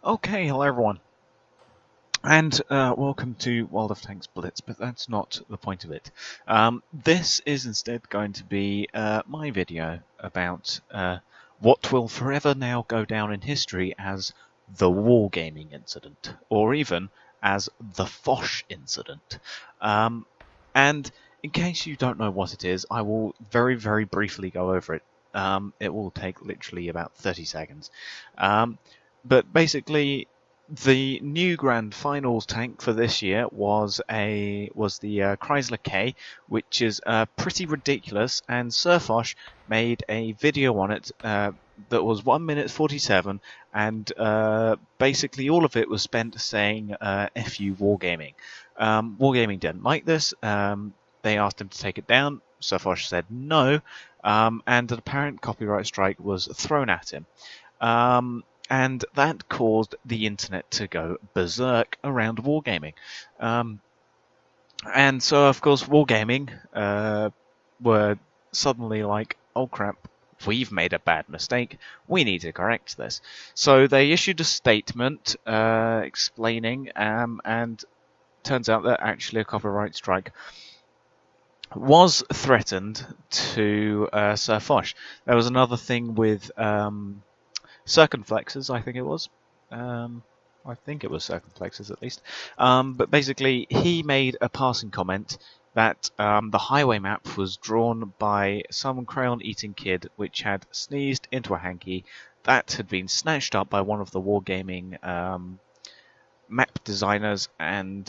Okay, hello everyone, and welcome to World of Tanks Blitz, but that's not the point of it. This is instead going to be my video about what will forever now go down in history as the Wargaming Incident, or even as the Foch Incident. And in case you don't know what it is, I will very, very briefly go over it. It will take literally about 30 seconds. But basically, the new Grand Finals tank for this year was the Chrysler K, which is pretty ridiculous, and Sir Foch made a video on it that was 1 minute 47, and basically all of it was spent saying "F you Wargaming." Wargaming didn't like this. They asked him to take it down. Sir Foch said no, and an apparent copyright strike was thrown at him. And that caused the internet to go berserk around Wargaming. And so, of course, Wargaming were suddenly like, oh crap, we've made a bad mistake, we need to correct this. So they issued a statement explaining, and turns out that actually a copyright strike was threatened to Sir Foch. There was another thing with circumflexes, I think it was. I think it was circumflexes at least. But basically, he made a passing comment that the highway map was drawn by some crayon-eating kid which had sneezed into a hanky that had been snatched up by one of the Wargaming map designers, and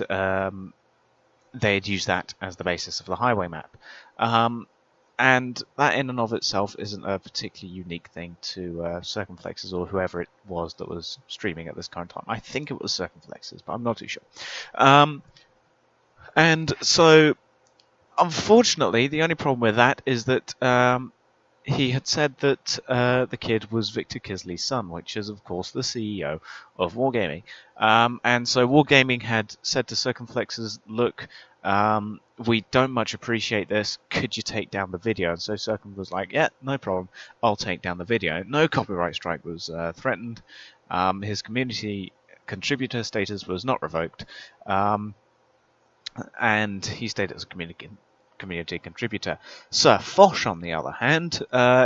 they had used that as the basis of the highway map. And that in and of itself isn't a particularly unique thing to Circumflexes or whoever it was that was streaming at this current time. I think it was Circumflexes, but I'm not too sure. And so, unfortunately, the only problem with that is that he had said that the kid was Victor Kisley's son, which is, of course, the CEO of Wargaming. And so Wargaming had said to Circumflexes, look, we don't much appreciate this, could you take down the video? And so Circum was like, yeah, no problem, I'll take down the video. No copyright strike was threatened, his community contributor status was not revoked, and he stayed as a community contributor. Sir Foch, on the other hand,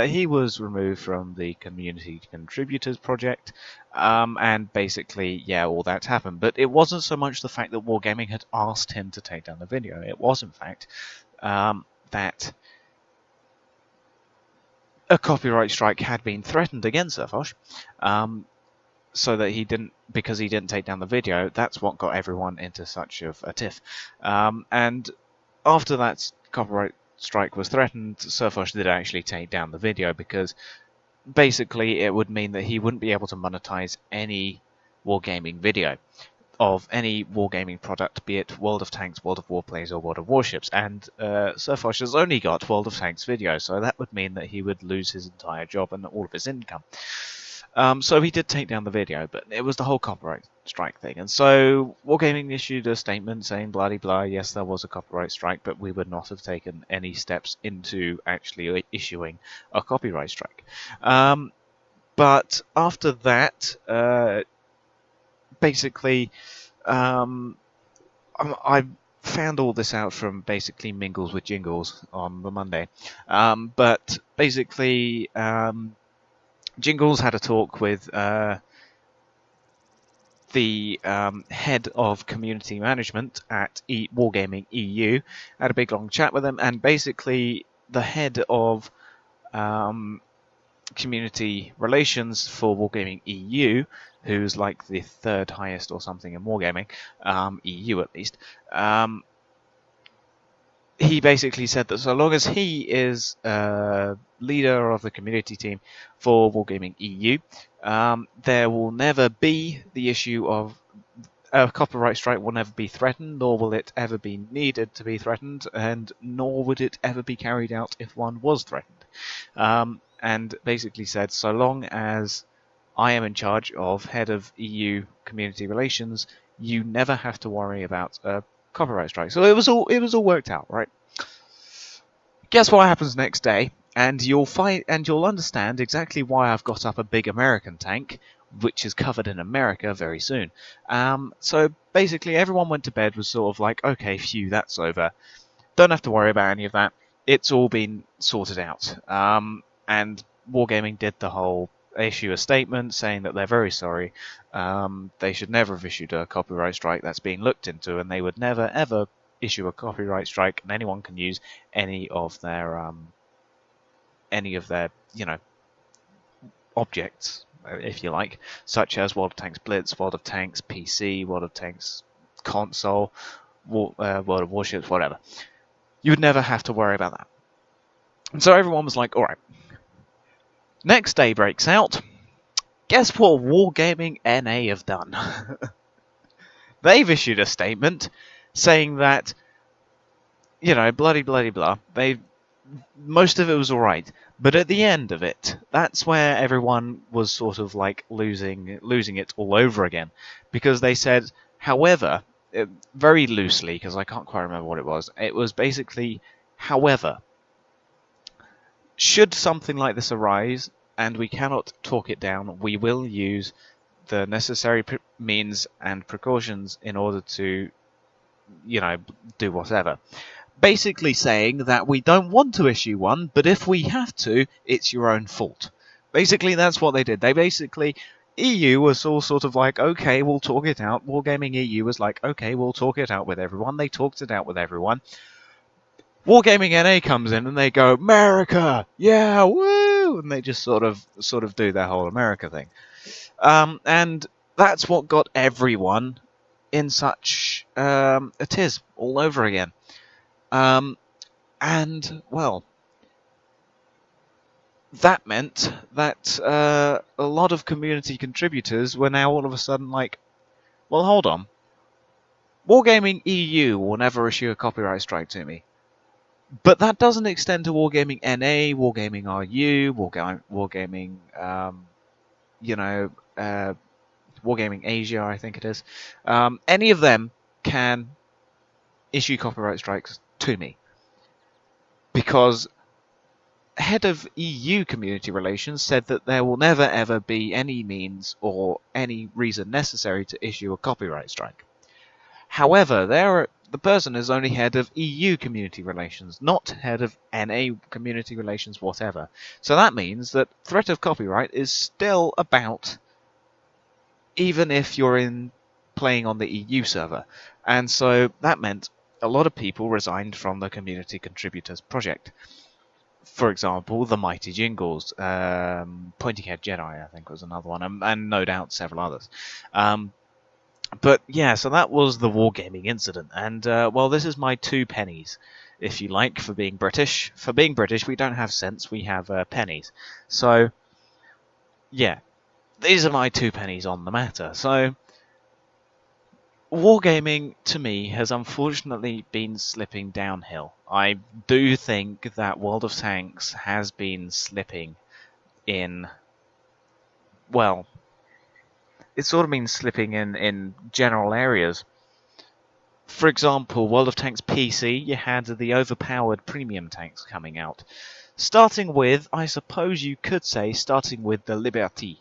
he was removed from the community contributors project, and basically, yeah, all that happened. But it wasn't so much the fact that Wargaming had asked him to take down the video. It was, in fact, that a copyright strike had been threatened against Sir Foch, so that because he didn't take down the video, that's what got everyone into such of a tiff. And after that copyright strike was threatened, Sir Foch did actually take down the video, because basically it would mean that he wouldn't be able to monetize any Wargaming video of any Wargaming product, be it World of Tanks, World of Warplanes, or World of Warships. And Sir Foch has only got World of Tanks video, so that would mean that he would lose his entire job and all of his income. So he did take down the video, but it was the whole copyright strike thing. And so Wargaming issued a statement saying, blah, blah, yes, there was a copyright strike, but we would not have taken any steps into actually issuing a copyright strike. But after that, basically, I found all this out from basically Mingles with Jingles on the Monday. But basically, Jingles had a talk with the head of community management at Wargaming EU, had a big long chat with him, and basically the head of community relations for Wargaming EU, who's like the third highest or something in Wargaming, EU at least, he basically said that so long as he is leader of the community team for Wargaming EU, there will never be the issue of a copyright strike will never be threatened, nor will it ever be needed to be threatened, and nor would it ever be carried out if one was threatened. And basically said, so long as I am in charge of head of EU community relations, you never have to worry about a copyright strike. So it was all worked out, right? Guess what happens next day, and you'll understand exactly why I've got up a big American tank which is covered in America very soon. So basically everyone went to bed was sort of like, okay, phew, that's over. Don't have to worry about any of that. It's all been sorted out. And Wargaming did the whole issue a statement saying that they're very sorry. They should never have issued a copyright strike. That's being looked into, and they would never ever issue a copyright strike, and anyone can use any of their objects, if you like, such as World of Tanks Blitz, World of Tanks PC, World of Tanks console, World of Warships, whatever. You would never have to worry about that. And so everyone was like, alright. Next day breaks out. Guess what Wargaming NA have done? They've issued a statement saying that, bloody blah. Most of it was alright, but at the end of it, that's where everyone was sort of like losing it all over again, because they said, however, very loosely, because I can't quite remember what it was basically, however, should something like this arise and we cannot talk it down, we will use the necessary means and precautions in order to, do whatever. Basically saying that we don't want to issue one, but if we have to, it's your own fault. Basically, that's what they did. EU was all sort of like, okay, we'll talk it out. Wargaming EU was like, okay, we'll talk it out with everyone. They talked it out with everyone. Wargaming NA comes in and they go, America, yeah, woo, and they just sort of do their whole America thing, and that's what got everyone in such a tiz all over again. And well, that meant that a lot of community contributors were now all of a sudden like, well, hold on, Wargaming EU will never issue a copyright strike to me. But that doesn't extend to Wargaming NA, Wargaming RU, Wargaming, Wargaming Asia, I think it is. Any of them can issue copyright strikes to me, because head of EU community relations said that there will never ever be any means or any reason necessary to issue a copyright strike. However, the person is only head of EU community relations, not head of NA community relations, whatever. So that means that threat of copyright is still about, even if you're playing on the EU server. And so that meant a lot of people resigned from the community contributors project. For example, the Mighty Jingles, Pointing Head Jedi, I think was another one, and no doubt several others. But yeah, so that was the Wargaming Incident, and well, this is my 2 pennies, if you like, for being British. For being British, we don't have cents, we have pennies. So, yeah, these are my 2 pennies on the matter. So, Wargaming, to me, has unfortunately been slipping downhill. I do think that World of Tanks has been slipping in, well, it's sort of been slipping in general areas. For example, World of Tanks PC, you had the Overpowered Premium tanks coming out. Starting with, I suppose you could say, starting with the Liberty.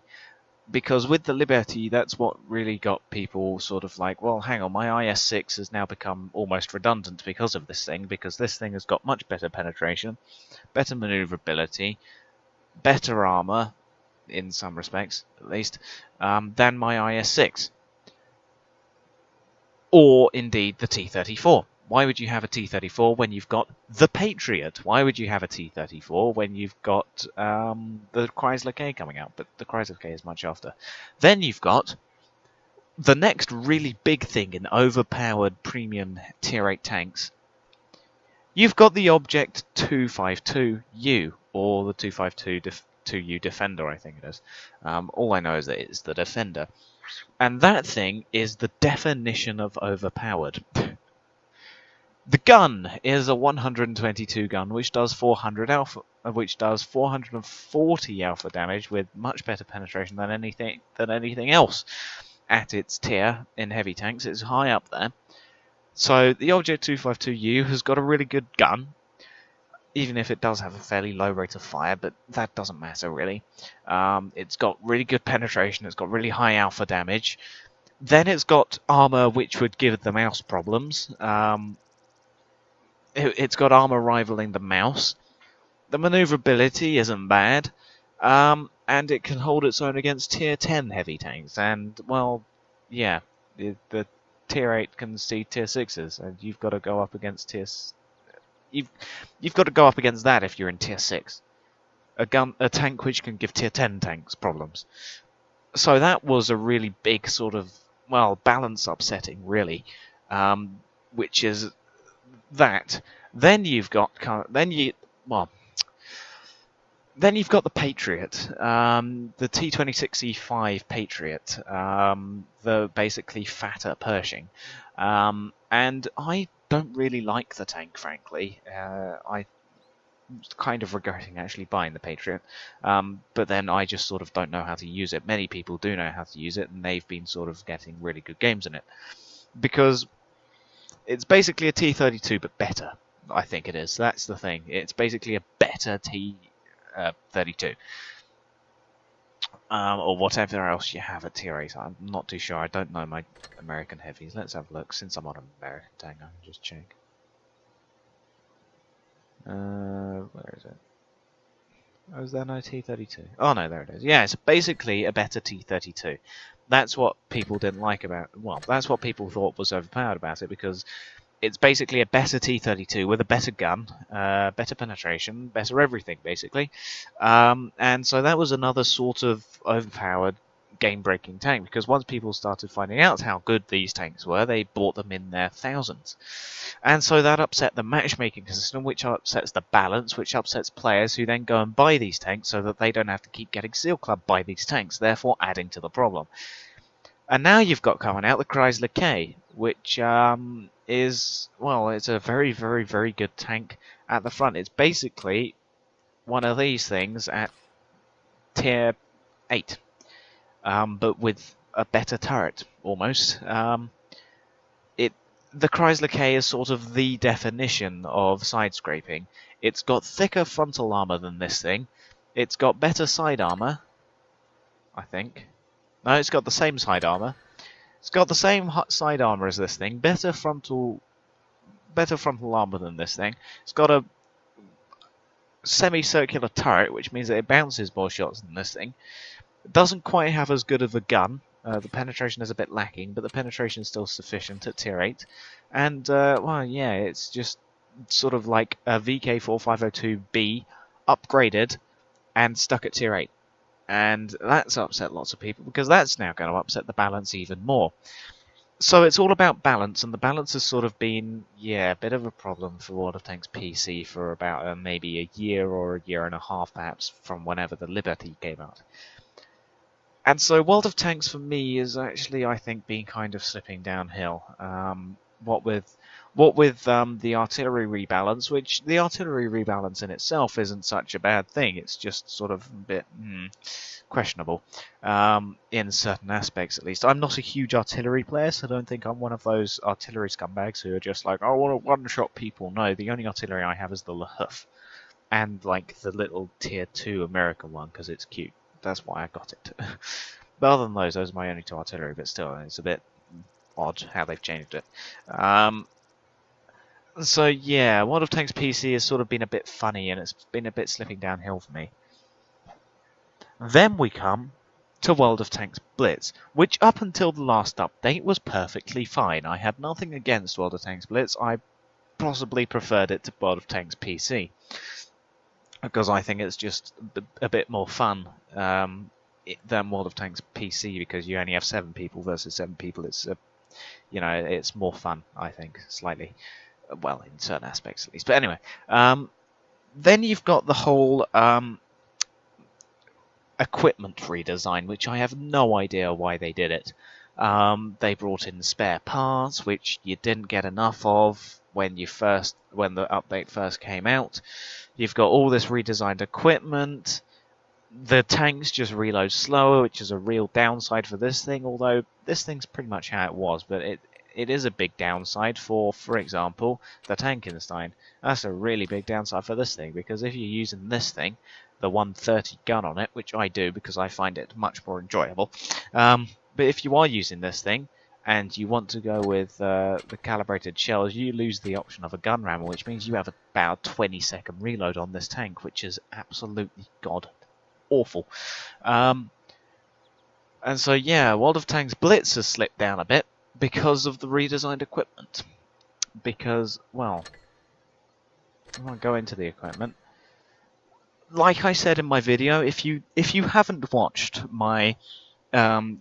Because with the Liberty, that's what really got people sort of like, well, hang on, my IS-6 has now become almost redundant because of this thing, because this thing has got much better penetration, better maneuverability, better armor, in some respects, at least, than my IS-6. Or, indeed, the T-34. Why would you have a T-34 when you've got the Patriot? Why would you have a T-34 when you've got the Chrysler K coming out? But the Chrysler K is much after. Then you've got the next really big thing in overpowered premium Tier 8 tanks. You've got the Object 252U, or the 252U Defender, I think it is. All I know is that it's the Defender. And that thing is the definition of overpowered. The gun is a 122 gun, which does 440 alpha damage with much better penetration than anything else at its tier in heavy tanks. It's high up there. So the Object 252U has got a really good gun. even if it does have a fairly low rate of fire, but that doesn't matter really. It's got really good penetration, it's got really high alpha damage. Then it's got armor which would give the mouse problems. It's got armor rivaling the mouse. The maneuverability isn't bad. And it can hold its own against tier 10 heavy tanks. And, well, yeah, the tier 8 can see tier 6s, and you've got to go up against you've got to go up against that if you're in tier 6. A tank which can give tier 10 tanks problems. So that was a really big sort of, well, balance upsetting, really, which is that. Then you've got then you've got the Patriot, the T26E5 Patriot, the basically fatter Pershing, and I don't really like the tank, frankly. I kind of regretting actually buying the Patriot, but then I just sort of don't know how to use it. Many people do know how to use it, and they've been sort of getting really good games in it, because it's basically a T32 but better. I think it is. That's the thing. It's basically a better T32. Or whatever else you have at tier 8. I'm not too sure. I don't know my American heavies. Let's have a look. Since I'm on American tank, I can just check. Where is it? Oh, is there no T32? Oh no, there it is. Yeah, it's basically a better T32. That's what people didn't like about. Well, that's what people thought was overpowered about it, because it's basically a better T32 with a better gun, better penetration, better everything, basically. And so that was another sort of overpowered, game-breaking tank, because once people started finding out how good these tanks were, they bought them in their thousands. And so that upset the matchmaking system, which upsets the balance, which upsets players who then go and buy these tanks so that they don't have to keep getting Seal Club by these tanks, therefore adding to the problem. And now you've got coming out the Chrysler K, which is, well, it's a very, very, very good tank at the front. It's basically one of these things at tier 8, but with a better turret, almost. The Chrysler K is sort of the definition of side scraping. It's got thicker frontal armor than this thing. It's got better side armor, I think. No, it's got the same side armor. It's got the same side armor as this thing. Better frontal armor than this thing. It's got a semicircular turret, which means that it bounces more shots than this thing. It doesn't quite have as good of a gun. The penetration is a bit lacking, but the penetration is still sufficient at tier 8. And, well, yeah, it's just sort of like a VK4502B upgraded and stuck at tier 8. And that's upset lots of people, because that's now going to upset the balance even more. So it's all about balance, and the balance has sort of been, yeah, a bit of a problem for World of Tanks PC for about maybe a year or a year and a half, perhaps, from whenever the Liberty came out. And so World of Tanks for me is actually, I think, been kind of slipping downhill. What with the artillery rebalance, which the artillery rebalance in itself isn't such a bad thing. It's just sort of a bit questionable in certain aspects, at least. I'm not a huge artillery player, so I don't think I'm one of those artillery scumbags who are just like, I want to one-shot people. No, the only artillery I have is the LaHouf, and like the little tier 2 American one, because it's cute. That's why I got it. But other than those are my only 2 artillery, but still, it's a bit odd how they've changed it. So yeah, World of Tanks PC has sort of been a bit funny, and it's been a bit slipping downhill for me. Then we come to World of Tanks Blitz, which up until the last update was perfectly fine. I had nothing against World of Tanks Blitz. I possibly preferred it to World of Tanks PC, because I think it's just a bit more fun than World of Tanks PC, because you only have 7 people versus 7 people. It's it's more fun, I think, slightly. Well, in certain aspects at least. But anyway, then you've got the whole equipment redesign, which I have no idea why they did it. They brought in spare parts, which you didn't get enough of when the update first came out. You've got all this redesigned equipment. The tanks just reload slower, which is a real downside for this thing, although this thing's pretty much how it was, but it is a big downside for example, the Tankenstein. That's a really big downside for this thing, because if you're using this thing, the 130 gun on it, which I do because I find it much more enjoyable, but if you are using this thing, and you want to go with the calibrated shells, you lose the option of a gun rammer, which means you have about a 20-second reload on this tank, which is absolutely god awful. And so yeah, World of Tanks Blitz has slipped down a bit because of the redesigned equipment. Because, well, I want to go into the equipment. Like I said in my video, if you haven't watched my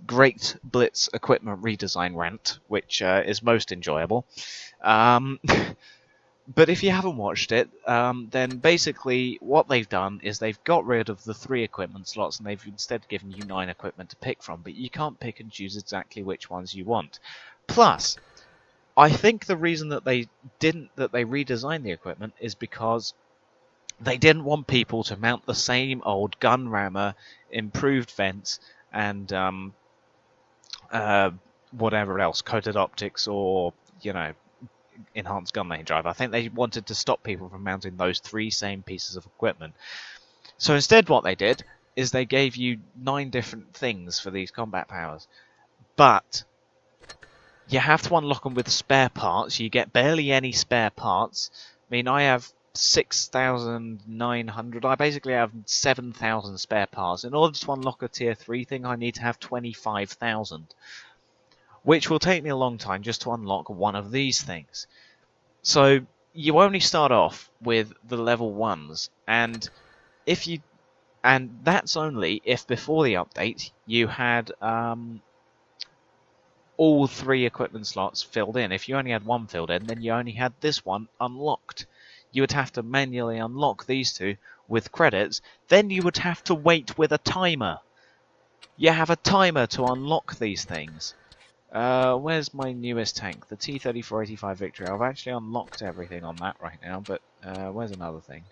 great Blitz equipment redesign rant, which is most enjoyable. But if you haven't watched it, then basically what they've done is they've got rid of the 3 equipment slots and they've instead given you 9 equipment to pick from, but you can't pick and choose exactly which ones you want. Plus, I think the reason that they redesigned the equipment is because they didn't want people to mount the same old gun rammer, improved vents, and whatever else, coated optics, or, you know, enhanced gun lane drive. I think they wanted to stop people from mounting those 3 same pieces of equipment. So instead what they did is they gave you 9 different things for these combat powers. But you have to unlock them with spare parts. You get barely any spare parts. I mean, I have 6,900. I basically have 7,000 spare parts. In order to unlock a tier 3 thing, I need to have 25,000. Which will take me a long time just to unlock one of these things. So you only start off with the level 1s, and that's only if before the update you had all 3 equipment slots filled in. If you only had 1 filled in, then you only had this one unlocked. You would have to manually unlock these 2 with credits, then you would have to wait with a timer. You have a timer to unlock these things. Where's my newest tank? The T-3485 Victory. I've actually unlocked everything on that right now, but where's another thing?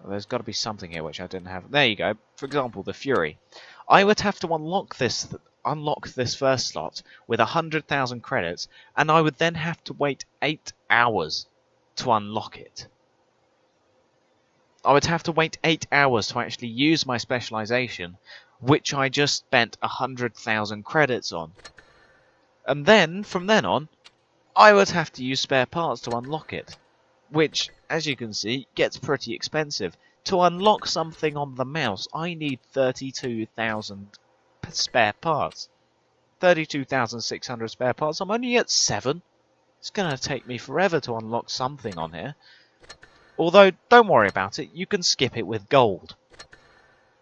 Well, there's got to be something here which I didn't have. There you go. For example, the Fury. I would have to unlock this first slot with 100,000 credits, and I would then have to wait 8 hours to unlock it. I would have to wait 8 hours to actually use my specialization, which I just spent 100,000 credits on. And then, from then on, I would have to use spare parts to unlock it, which, as you can see, gets pretty expensive. To unlock something on the mouse, I need 32,000 spare parts. 32,600 spare parts. I'm only at 7. It's going to take me forever to unlock something on here. Although, don't worry about it, you can skip it with gold.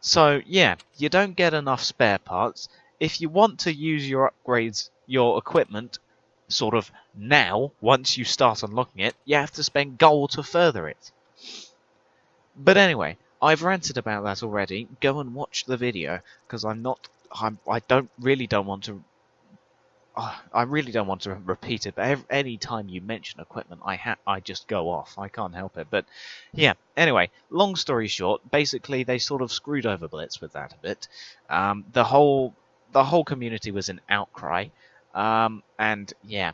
So, yeah, you don't get enough spare parts. If you want to use your upgrades, your equipment, sort of now, once you start unlocking it, you have to spend gold to further it. But anyway, I've ranted about that already. Go and watch the video, because I really don't want to repeat it, but any time you mention equipment, I just go off. I can't help it. But yeah, anyway, long story short, basically they sort of screwed over Blitz with that a bit. The whole community was in outcry, and yeah.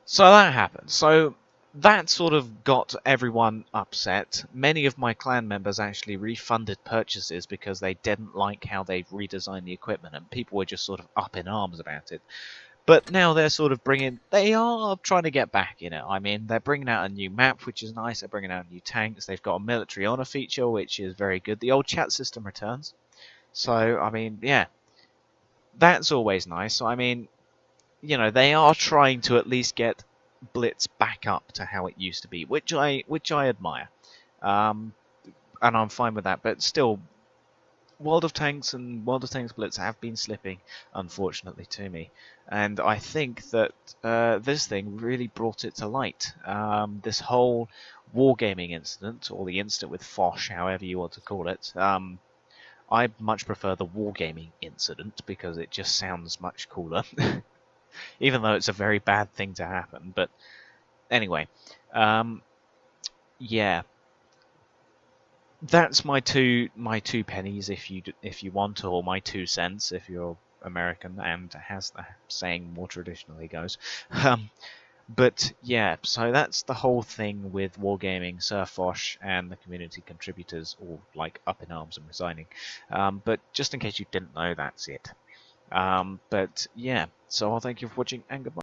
So that happened. So that sort of got everyone upset. Many of my clan members actually refunded purchases because they didn't like how they redesigned the equipment, and people were just sort of up in arms about it. But now they're sort of they are trying to get back, you know. I mean, they're bringing out a new map, which is nice. They're bringing out new tanks. They've got a military honor feature, which is very good. The old chat system returns. So, I mean, yeah, that's always nice. So, I mean, you know, they are trying to at least get Blitz back up to how it used to be, which I admire, and I'm fine with that. But still, World of Tanks and World of Tanks Blitz have been slipping, unfortunately, to me, and I think that this thing really brought it to light. This whole Wargaming incident, or the incident with Foch, however you want to call it. I much prefer the Wargaming Incident because it just sounds much cooler. Even though it's a very bad thing to happen. But anyway, yeah, that's my two pennies if you want, or my 2 cents if you're American and as the saying more traditionally goes. But yeah, so that's the whole thing with Wargaming, Sir Fosh, and the community contributors all like up in arms and resigning. But just in case you didn't know, that's it. But yeah, so I'll thank you for watching and goodbye.